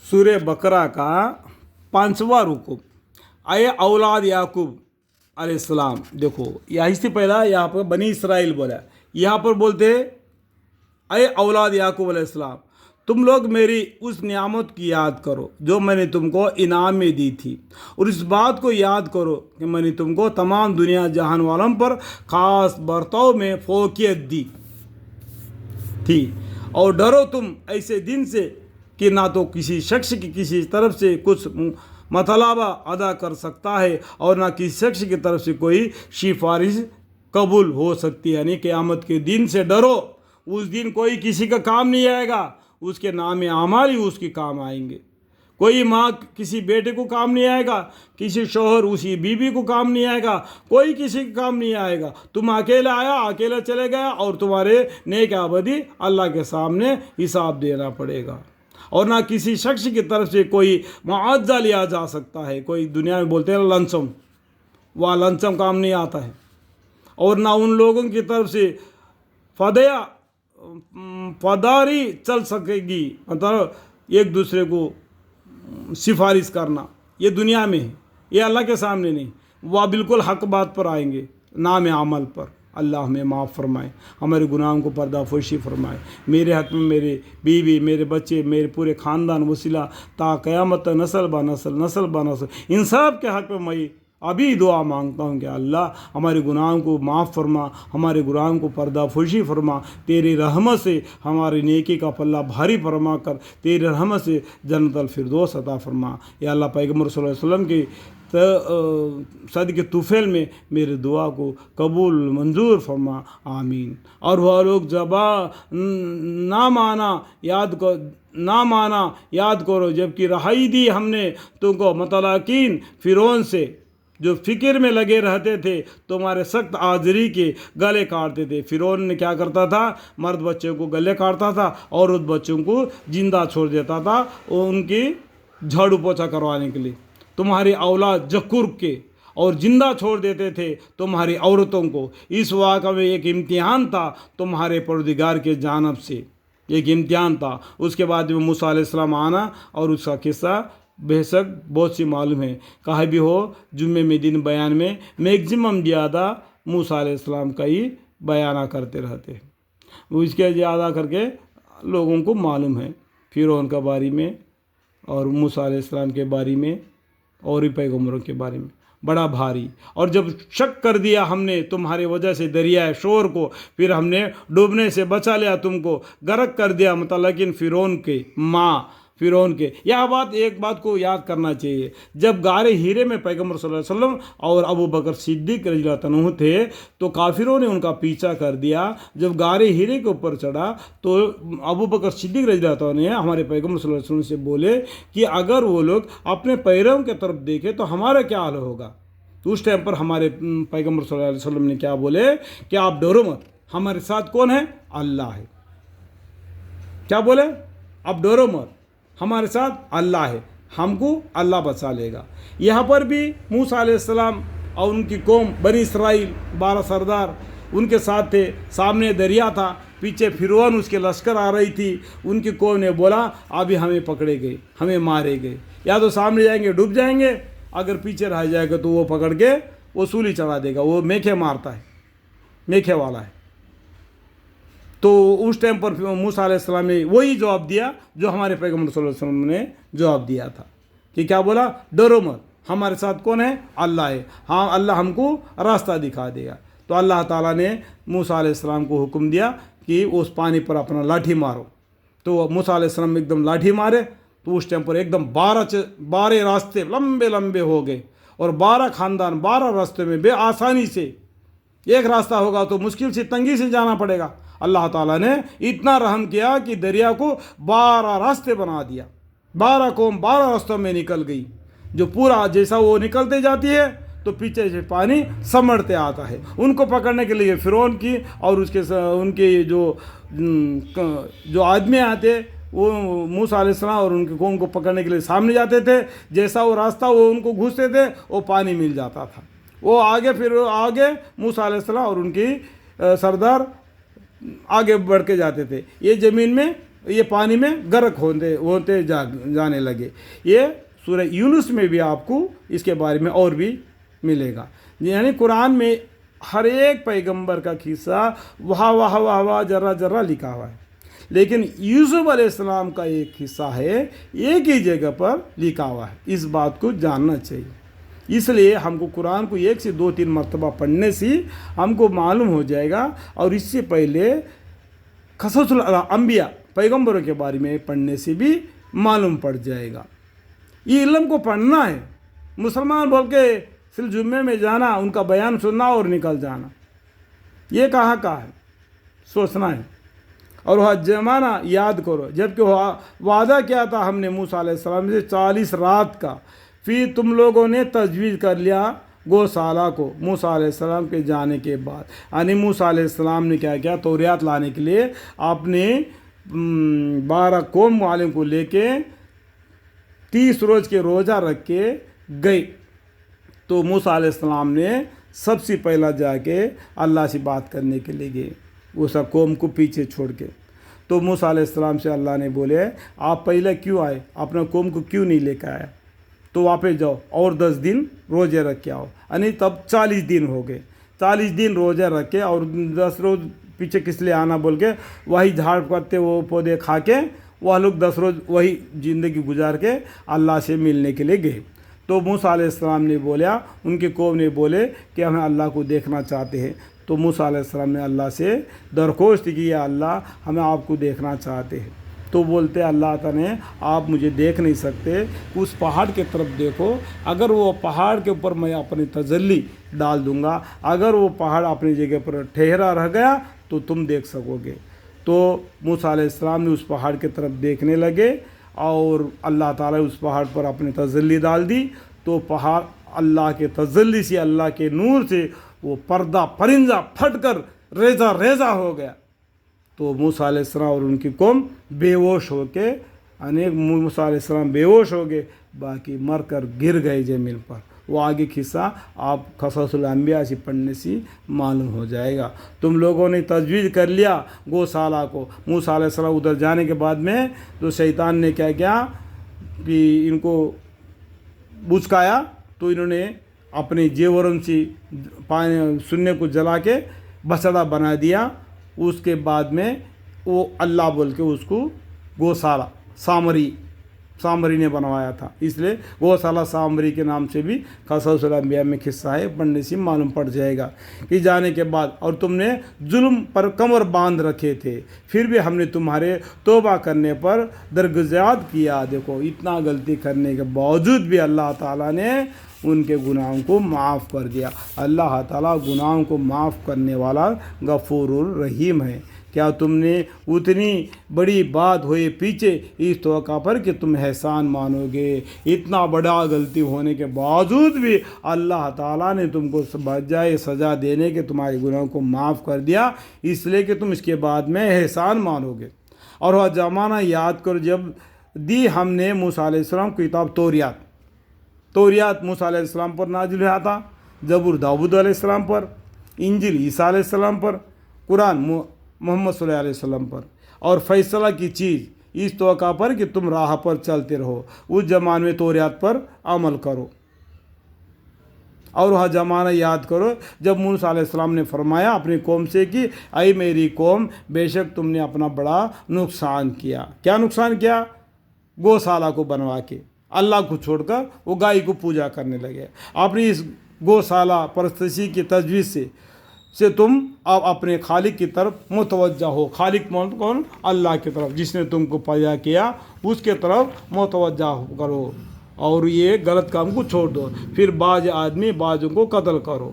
सूर्य बकरा का 5वां रुकू। आए औलाद याकूब अलैहिस्सलाम, देखो यहीं से पहला यहाँ पर बनी इसराइल बोला, यहाँ पर बोलते अय औलाद याकूब अलैहिस्सलाम, तुम लोग मेरी उस नियामत की याद करो जो मैंने तुमको इनाम में दी थी, और इस बात को याद करो कि मैंने तुमको तमाम दुनिया जहान वालों पर ख़ास बर्ताव में फौकियत दी थी। और डरो तुम ऐसे दिन से कि ना तो किसी शख्स की किसी तरफ से कुछ मतलबा अदा कर सकता है और ना किसी शख्स की तरफ से कोई सिफारिश कबूल हो सकती है। यानी क़यामत के दिन से डरो, उस दिन कोई किसी का काम नहीं आएगा, उसके नाम आमाल ही उसके काम आएंगे। कोई माँ किसी बेटे को काम नहीं आएगा, किसी शौहर उसी बीवी को काम नहीं आएगा, कोई किसी का काम नहीं आएगा। तुम अकेला आया अकेला चले गया और तुम्हारे नेक आबदी अल्लाह के सामने हिसाब देना पड़ेगा। और ना किसी शख्स की तरफ से कोई मुआवजा लिया जा सकता है। कोई दुनिया में बोलते हैं लंचम, वह लंचम काम नहीं आता है। और ना उन लोगों की तरफ से फदारी चल सकेगी, मतलब एक दूसरे को सिफारिश करना, ये दुनिया में है, ये अल्लाह के सामने नहीं। वह बिल्कुल हक बात पर आएंगे, नाम अमल पर। अल्लाह हमें माफ़ फरमाए, हमारे गुनाहों को पर्दाफोशी फरमाए। मेरे हक़ में मेरे बीवी, मेरे बच्चे, मेरे पूरे ख़ानदान वसीला ता क़यामत नस्ल ब नस्ल, नस्ल ब नस्ल, इन सब के हक़ में मैं अभी दुआ मांगता हूँ कि अल्लाह हमारे गुनाहों को माफ़ फरमा, हमारे गुनाहों को पर्दाफोशी फरमा। तेरी रहमत से हमारी नेकी का पल्ला भारी फरमा कर तेरी रहमत से जन्नतुल फिरदौस अता फरमा। या अल्लाह पैगम्बर सल्लल्लाहु अलैहि वसल्लम की सदक़े तुफ़ैल में मेरे दुआ को कबूल मंजूर फरमा, आमीन। और वह लोग जबा ना माना याद करो जबकि रहाई दी हमने तुमको मतलाकिन फ़िरौन से, जो फ़िक्र में लगे रहते थे, तुम्हारे सख्त आज़री के गले काटते थे। फ़िरौन ने क्या करता था, मर्द बच्चों को गले काटता था, औरत बच्चों को जिंदा छोड़ देता था उनकी झाड़ू पोछा करवाने के लिए। तुम्हारी औलाद जकुर के और जिंदा छोड़ देते थे तुम्हारी औरतों को। इस वाक़े में एक इम्तिहान था तुम्हारे परवरदिगार के जानब से, एक इम्तिहान था। उसके बाद में मूसा अलैहिस्सलाम आना और उसका किस्सा बेशक बहुत सी मालूम है। कहा भी हो जुम्मे में दिन बयान में मैक्सिमम ज़्यादा मूसा अलैहिस्सलाम का ही बयाना करते रहते हैं। उसके ज़्यादा करके लोगों को मालूम है फ़िरौन के बारे में और मूसा अलैहिस्सलाम के बारे में और भी पैगम्बरों के बारे में, बड़ा भारी। और जब शक कर दिया हमने तुम्हारे वजह से दरिया शोर को, फिर हमने डूबने से बचा लिया, तुमको गर्क कर दिया, मतलब लेकिन फ़िरौन के माँ फ़िरौन के। यह बात एक बात को याद करना चाहिए, जब गारे हीरे में पैगम्बर सल्लल्लाहु अलैहि वसल्लम और अबू बकर सिद्दीक़ रज़ियल्लाहु अन्हु थे तो काफिरों ने उनका पीछा कर दिया। जब गारे हीरे के ऊपर चढ़ा तो अबू बकर सिद्दीक़ रज़ियल्लाहु अन्हु ने हमारे पैगम्बर सल्लल्लाहु अलैहि वसल्लम से बोले कि अगर वो लोग अपने पैरों की तरफ देखें तो हमारा क्या हाल होगा। तो उस टाइम पर हमारे पैगम्बर सल्लल्लाहु अलैहि वसल्लम ने क्या बोले कि आप डरो मत, हमारे साथ कौन है, अल्लाह है। क्या बोले, आप डरो मत, हमारे साथ अल्लाह है, हमको अल्लाह बचा लेगा। यहाँ पर भी मूसा अलैहिस्सलाम और उनकी कौम बनी इसराइल 12 सरदार उनके साथ थे। सामने दरिया था, पीछे फ़िरौन उसके लश्कर आ रही थी। उनकी कौम ने बोला अभी हमें पकड़े गए, हमें मारे गए, या तो सामने जाएंगे डूब जाएंगे, अगर पीछे रह जाएगा तो वो पकड़ के वो सूली चढ़ा देगा। वो मेखे मारता है, मेखे वाला है। तो उस टाइम पर मूसा अलैहिस्सलाम ने वही जवाब दिया जो हमारे पैगम्बर सल्लल्लाहु अलैहि वसल्लम ने जवाब दिया था कि क्या बोला, डरो मत, हमारे साथ कौन है, अल्लाह है, हाँ अल्लाह हमको रास्ता दिखा देगा। तो अल्लाह ताला ने मूसा अलैहिस्सलाम को हुक्म दिया कि उस पानी पर अपना लाठी मारो। तो मूसा अलैहिस्सलाम एकदम लाठी मारे तो उस टाइम पर एकदम 12 रास्ते लंबे लंबे हो गए और 12 ख़ानदान 12 रास्ते में बेआसानी से, एक रास्ता होगा तो मुश्किल से तंगी से जाना पड़ेगा। अल्लाह ताला ने इतना रहम किया कि दरिया को 12 रास्ते बना दिया। 12 कौम 12 रास्तों में निकल गई। जो पूरा जैसा वो निकलते जाती है तो पीछे से पानी समड़ते आता है। उनको पकड़ने के लिए फ़िरौन की और उनके जो आदमी आते वो मूसा अलैहिस्सलाम और उनके कौम को पकड़ने के लिए सामने जाते थे। जैसा वो रास्ता वो उनको घुसते थे वो पानी मिल जाता था। वो आगे फिर आगे मूसा अलैहिस्सलाम और उनकी सरदार आगे बढ़ के जाते थे। ये ज़मीन में یہ پانی میں غرق ہوتے جانے لگے۔ یہ سورہ یونس میں بھی آپ کو اس کے بارے میں اور بھی ملے گا۔ یعنی قرآن میں ہر ایک پیغمبر کا قصہ واہ جرہ جرہ لکھا ہوا ہے، لیکن یوسف علیہ السلام کا ایک قصہ ہے ایک ہی جگہ پر لکھا ہوا ہے۔ اس بات کو جاننا چاہیے، اس لیے ہم کو قرآن کو 1 سے 2 3 مرتبہ پڑھنے سے ہم کو معلوم ہو جائے گا، اور اس سے پہلے قصص الانبیاء پیغمبروں کے بارے میں پڑھنے سے بھی معلوم پڑ جائے گا۔ یہ علم کو پڑھنا ہے، مسلمان بول کے صرف جمعے میں جانا، ان کا بیان سننا اور نکل جانا، یہ کہاں کا ہے، سوچنا ہے۔ اور وہ زمانہ یاد کرو جب کہ وعدہ کیا تھا ہم نے موسیٰ علیہ السلام سے 40 رات کا، پھر تم لوگوں نے تجویز کر لیا گوشالہ کو موسیٰ علیہ السلام کے جانے کے بعد۔ یعنی موسیٰ علیہ السلام نے کیا کیا، توریات لانے کے لیے اپنے 12 قوم والوں کو لے کے 30 روز کے روزہ رکھ کے گئے، تو موسیٰ علیہ السلام نے سب سے پہلا جا کے اللہ سے بات کرنے کے لیے گئے، وہ سب قوم کو پیچھے چھوڑ کے۔ تو موسیٰ علیہ السلام سے اللہ نے بولے آپ پہلے کیوں آئے، اپنا قوم کو کیوں نہیں لے کے آئے، تو واپس جاؤ اور 10 دن روزے رکھ کے آؤ۔ یعنی تب 40 دن ہو گئے، 40 دن روزے رکھ کے اور 10 روز پیچھے کس لیے آنا بول کے وہی جھاڑ پتے وہ پودے کھا کے وہ لوگ 10 روز وہی زندگی گزار کے اللہ سے ملنے کے لیے گئے۔ تو موسیٰ علیہ السلام نے بولا، ان کے قوم نے بولے کہ ہم اللہ کو دیکھنا چاہتے ہیں۔ تو موسیٰ علیہ السلام نے اللہ سے درخواست کی، یا اللہ ہمیں آپ کو دیکھنا چاہتے ہیں۔ تو بولتے اللہ تعالیٰ نے آپ مجھے دیکھ نہیں سکتے، اس پہاڑ کے طرف دیکھو، اگر وہ پہاڑ کے اوپر میں اپنی تجلی ڈال دوں گا، اگر وہ پہاڑ اپنی جگہ پر ٹھہرا رہ گیا تو تم دیکھ سکو گے۔ تو موسیٰ علیہ السلام نے اس پہاڑ کی طرف دیکھنے لگے، اور اللہ تعالیٰ اس پہاڑ پر اپنی تجلی ڈال دی، تو پہاڑ اللہ کے تجلی سے، اللہ کے نور سے وہ پردہ پرندہ پھٹ کر ریزہ ریزہ ہو گیا۔ تو موسیٰ علیہ السلام اور ان کی قوم بے ہوش ہو کے، یعنی موسیٰ علیہ السلام بے ہوش ہو گئے، باقی مر کر گر گئے زمین پر۔ وہ آگے قصہ آپ قصص الانبیاء سے پڑھنے سے معلوم ہو جائے گا۔ تم لوگوں نے تجویز کر لیا گوشالہ کو، موسیٰ علیہ السلام ادھر جانے کے بعد میں تو شیطان نے کیا کیا کہ ان کو بچکایا، تو انہوں نے اپنے جیوروں سے پانی سننے کو جلا کے بچڑا بنا دیا۔ اس کے بعد میں وہ اللہ بول کے اس کو گوشالہ سامری نے بنوایا تھا، اس لیے گوشالہ سامری کے نام سے بھی قصص الانبیاء میں قصہ ہے، پڑھنے سے معلوم پڑ جائے گا کہ جانے کے بعد اور تم نے ظلم پر کمر باندھ رکھے تھے، پھر بھی ہم نے تمہارے توبہ کرنے پر درگزر کیا۔ دیکھو اتنا غلطی کرنے کے باوجود بھی اللہ تعالیٰ نے ان کے گناہوں کو معاف کر دیا۔ اللہ تعالیٰ گناہوں کو معاف کرنے والا غفور الرحیم ہے۔ کیا تم نے اتنی بڑی بات ہوئے پیچھے اس توقع پر کہ تم احسان مانو گے؟ اتنا بڑا غلطی ہونے کے باوجود بھی اللہ تعالیٰ نے تم کو بجائے سزا دینے کے تمہارے گناہوں کو معاف کر دیا، اس لیے کہ تم اس کے بعد میں احسان مانو گے۔ اور وہ زمانہ یاد کرو جب دی ہم نے موسیٰ علیہ السلام کو کتاب توریات موسیٰ علیہ السلام پر نازل ہوا تھا، زبور داؤد علیہ السلام پر، انجیل عیسیٰ علیہ السلام پر، قرآن محمد صلی اللہ علیہ وسلم پر، اور فیصلہ کی چیز اس توقع پر کہ تم راہ پر چلتے رہو، اس زمانے میں توریات پر عمل کرو۔ اور وہ زمانہ یاد کرو جب موسیٰ علیہ السلام نے فرمایا اپنی قوم سے کہ اے میری قوم، بے شک تم نے اپنا بڑا نقصان کیا۔ کیا نقصان کیا؟ گوشالہ کو بنوا کے اللہ کو چھوڑ کر وہ گائے کو پوجا کرنے لگے۔ اپنی اس گوشالہ پرستشی کی تجویز سے تم اب اپنے خالق کی طرف متوجہ ہو۔ خالق کون؟ اللہ کی طرف، جس نے تم کو پیدا کیا اس کے طرف متوجہ کرو، اور یہ غلط کام کو چھوڑ دو، پھر بعض آدمی بعضوں کو قتل کرو۔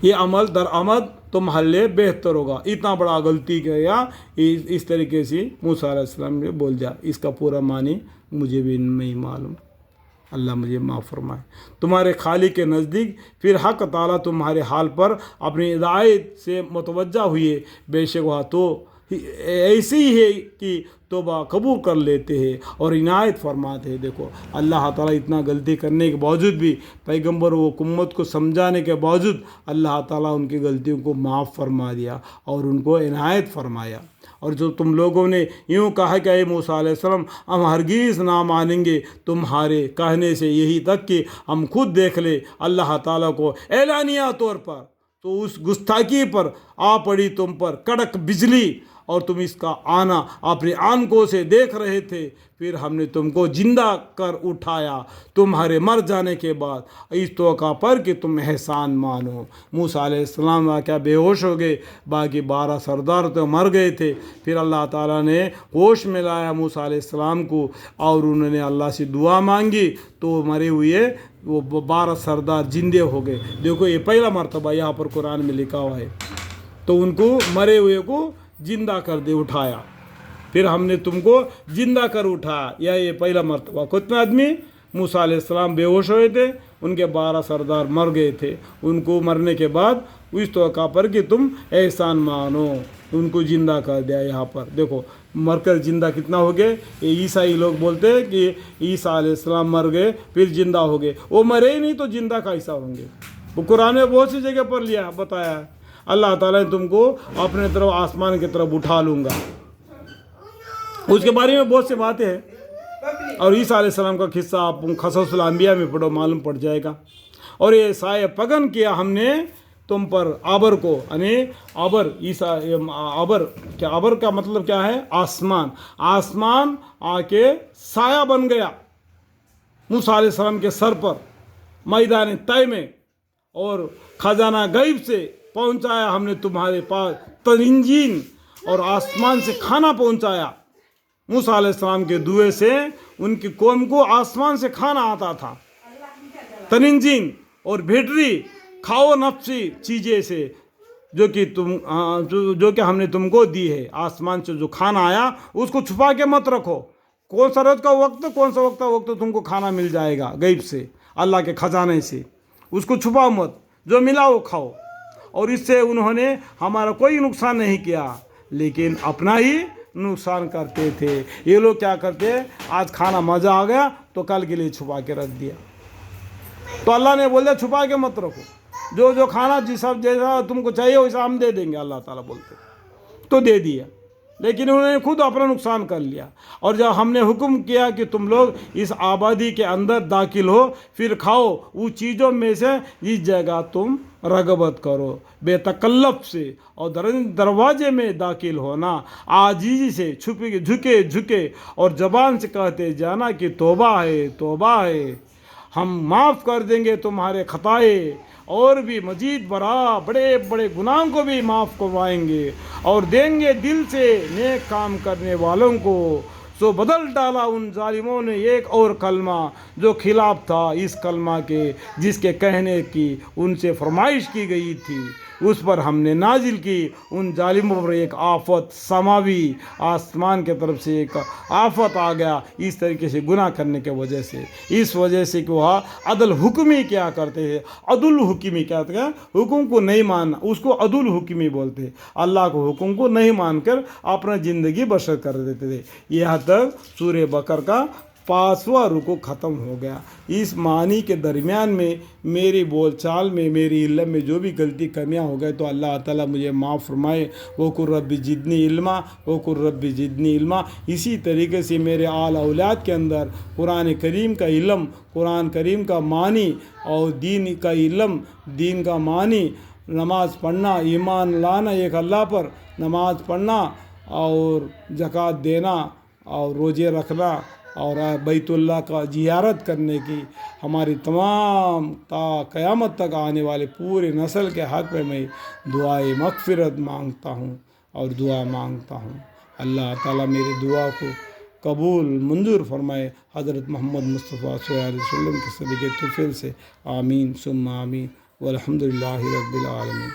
یہ عمل در عمد تمہارے لیے بہتر ہوگا۔ اتنا بڑا غلطی کیا، اس طریقے سے موسیٰ علیہ السلام نے بول دیا۔ اس کا پورا معنی مجھے بھی نہیں معلوم، اللہ مجھے معاف فرمائے۔ تمہارے خالق کے نزدیک پھر حق تعالیٰ تمہارے حال پر اپنی ہدایت سے متوجہ ہوئے، بے شک وہ تو ऐसी ही है कि तौबा कबूल कर लेते हैं और इनायत फरमाते हैं। देखो अल्लाह ताला इतना गलती करने के बावजूद भी, पैगंबर वो उम्मत को समझाने के बावजूद अल्लाह ताला उनकी गलतियों को माफ़ फरमा दिया और उनको इनायत फरमाया। और जो तुम लोगों ने यूँ कहा कि ए मूसा अलैहिस्सलाम हम हरगिज़ ना मानेंगे तुम्हारे कहने से, यही तक कि हम खुद देख ले अल्लाह ताला को एलानिया तौर पर, तो उस गुस्ताखी पर आ पड़ी तुम पर कड़क बिजली और तुम इसका आना अपनी आंखों से देख रहे थे। फिर हमने तुमको जिंदा कर उठाया तुम्हारे मर जाने के बाद इस तौका पर कि तुम एहसान मानो। मूसा अलैहिस्सलाम क्या बेहोश हो गए, बाकी 12 सरदार तो मर गए थे। फिर अल्लाह ताला ने होश में लाया मूसा अलैहिस्सलाम को और उन्होंने अल्लाह से दुआ मांगी तो मरे हुए वो 12 सरदार जिंदे हो गए। देखो ये पहला मर्तबा यहाँ पर कुरान में लिखा हुआ है। तो उनको मरे हुए को जिंदा कर दे उठाया, फिर हमने तुमको जिंदा कर उठाया, या ये पहला मर्तबा। कितने आदमी मूसा अलैहिस्सलाम बेहोश हुए थे, उनके 12 सरदार मर गए थे। उनको मरने के बाद इस तौका पर कि तुम एहसान मानो, उनको जिंदा कर दिया। यहाँ पर देखो मरकर जिंदा कितना हो गए। ये ईसाई लोग बोलते हैं कि ईसा अलैहिस्सलाम मर गए फिर जिंदा हो गए, वो मरे ही नहीं तो जिंदा कैसा होंगे। वो कुरान में बहुत सी जगह पर लिया बताया अल्लाह ताला ने तुमको अपने तरफ आसमान की तरफ उठा लूँगा, उसके बारे में बहुत सी बातें हैं। और ईसा अलैहिस्सलाम का किस्सा आप क़ससुल अंबिया में पढ़ो, मालूम पड़ जाएगा। और ये साए पगन किया हमने तुम पर आबर को, यानी आबर ईसा आबर क्या, आबर का मतलब क्या है, आसमान। आसमान आके साया बन गया मूसा अलैहिस्सलाम के सर पर मैदान तय में, और खजाना गैब से पहुंचाया हमने तुम्हारे पास तरिंजीन, और आसमान से खाना पहुंचाया। मूसा अलैहिस्सलाम के दुए से उनकी कौम को आसमान से खाना आता था, तरिंजीन और भेटरी, खाओ नफ्सी चीज़ें से जो कि जो कि हमने तुमको दी है। आसमान से जो खाना आया उसको छुपा के मत रखो। कौन सा रोज का वक्त, कौन सा वक्त तुमको खाना मिल जाएगा गैब से, अल्लाह के खजाने से, उसको छुपाओ मत, जो मिला वो खाओ। और इससे उन्होंने हमारा कोई नुकसान नहीं किया, लेकिन अपना ही नुकसान करते थे। ये लोग क्या करते, आज खाना मज़ा आ गया तो कल के लिए छुपा के रख दिया। तो अल्लाह ने बोल दिया छुपा के मत रखो, जो खाना जैसा तुमको चाहिए वैसा हम दे देंगे, अल्लाह ताला बोलते। तो दे दिया, लेकिन उन्होंने खुद अपना नुकसान कर लिया। और जब हमने हुक्म किया कि तुम लोग इस आबादी के अंदर दाखिल हो, फिर खाओ उस चीज़ों में से इस जगह तुम रगबत करो बेतकल्लफ से, और दरवाजे में दाखिल होना आजीजी से, छुपे झुके और ज़बान से कहते जाना कि तौबा है तौबा है, हम माफ़ कर देंगे तुम्हारे खताए, और भी मजीद बड़े बड़े गुनाहों को भी माफ़ करवाएंगे, और देंगे दिल से नेक काम करने वालों को। सो बदल डाला उन जालिमों ने एक और कलमा जो खिलाफ था इस कलमा के जिसके कहने की उनसे फरमाइश की गई थी, उस पर हमने नाजिल की उन जालिमों पर एक आफत समावी, आसमान के तरफ से एक आफत आ गया इस तरीके से गुनाह करने के वजह से। इस वजह से कि वह अदल हुक्मी क्या करते हैं, अदुल हुक्मी क्या कहते हैं, हुक्म को नहीं मानना, उसको अदुल हुक्मी बोलते हैं। अल्लाह को हुक्म को नहीं मानकर अपना ज़िंदगी बसर कर देते थे। यहाँ तक सूरह बकर का 5वां रुकू ख़त्म हो गया। इस मानी के दरमियान में मेरी बोलचाल में, मेरी इल्म में जो भी गलती कमियां हो गए तो अल्लाह ताला मुझे माफ़ फरमाए। वो कुर रब्बी जिदनी इल्मा, वो कुर रब्बी जिदनी इल्मा। इसी तरीके से मेरे आल औलाद के अंदर कुरान करीम का इल्म, कुरान करीम का मानी और दीन का इल्म, दीन का मानी, नमाज़ पढ़ना, ईमान लाना एक अल्लाह पर, नमाज़ पढ़ना और ज़कात देना और रोज़े रखना और बैतुल्लाह का जियारत करने की हमारी तमाम ता क़यामत तक आने वाले पूरे नस्ल के हक़ में मैं दुआए मग़फ़िरत मांगता हूँ और दुआ मांगता हूँ। अल्लाह ताला मेरी दुआ को कबूल मंजूर फरमाए। हज़रत मोहम्मद मुस्तफ़ा सल्लल्लाहु अलैहि वसल्लम के सदक़े तुफ़ैल से आमीन सुम्मा आमीन वल्हम्दुलिल्लाहि रब्बिल आलमीन।